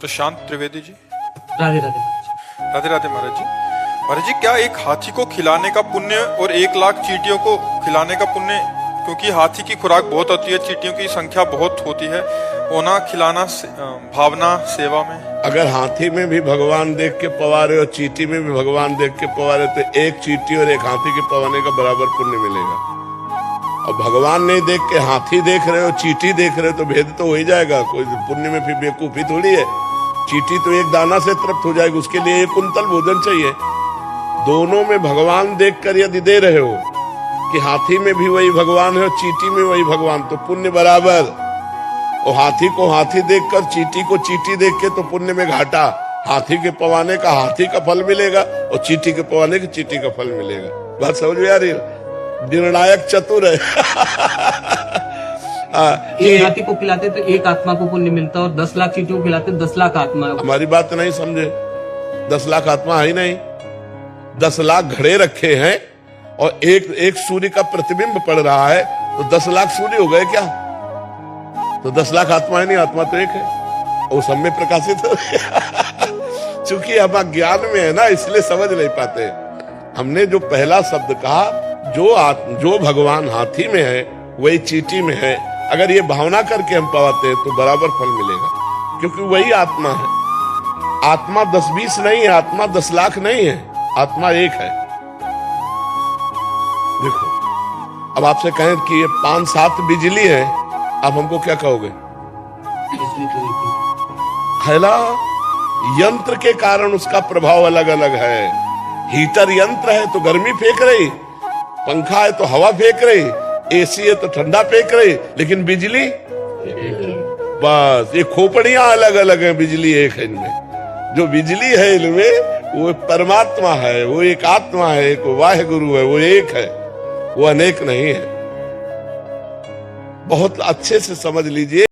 प्रशांत त्रिवेदी जी। राधे राधे। राधे राधे महाराज जी। महाराज जी, क्या एक हाथी को खिलाने का पुण्य और 1,00,000 चींटियों को खिलाने का पुण्य, क्योंकि हाथी की खुराक बहुत होती है, चींटियों की संख्या बहुत होती है, होना खिलाना भावना सेवा में? अगर हाथी में भी भगवान देख के पवारे और चींटी में भी भगवान देख के पवारे तो एक चींटी और एक हाथी के पवाने का बराबर पुण्य मिलेगा। और भगवान नहीं देख के हाथी देख रहे हो, चींटी देख रहे हो तो भेद तो हो ही जाएगा। कोई पुण्य में फिर बेवकूफी थोड़ी है। चींटी तो एक दाना से तृप्त हो जाएगी, उसके लिए 1 कुंतल भोजन चाहिए। दोनों में भगवान देखकर यदि दे रहे हो कि हाथी में भी वही भगवान है और चींटी में वही भगवान, तो पुण्य बराबर। और हाथी को हाथी देखकर चींटी को चींटी देख के तो पुण्य में घाटा। हाथी के पवाने का हाथी का फल मिलेगा और चींटी के पवाने की चींटी का फल मिलेगा। बात समझ में आ रही है? निर्णायक चतुर है। एक हाथी को खिलाते तो 1 आत्मा को पुण्य मिलता, और 10 लाख चींटियों को खिलाते 10 लाख आत्मा। हमारी बात नहीं समझे। 10 लाख आत्मा है ही नहीं। 10 लाख घड़े रखे हैं और एक सूर्य का प्रतिबिंब पड़ रहा है, तो 10 लाख सूर्य हो गए क्या? तो 10 लाख आत्मा है नहीं, आत्मा तो एक है, वो सब में प्रकाशित हो। चूंकि हम ज्ञान में है ना, इसलिए समझ नहीं पाते। हमने जो पहला शब्द कहा, जो भगवान हाथी में है वही चींटी में है, अगर ये भावना करके हम पाते हैं तो बराबर फल मिलेगा, क्योंकि वही आत्मा है। आत्मा 10-20 नहीं है, आत्मा 10 लाख नहीं है, आत्मा एक है। देखो, अब आपसे कहें कि ये 5-7 बिजली है, आप हमको क्या कहोगे? खैला यंत्र के कारण उसका प्रभाव अलग अलग है। हीटर यंत्र है तो गर्मी फेंक रही, पंखा है तो हवा फेंक रही, एसी है तो ठंडा फेंक रही, लेकिन बिजली बस। ये खोपड़ियां अलग अलग हैं, बिजली एक है इनमें। जो बिजली है इनमें वो परमात्मा है, वो एक आत्मा है, एक वाहे गुरु है, वो एक है, वो अनेक नहीं है। बहुत अच्छे से समझ लीजिए।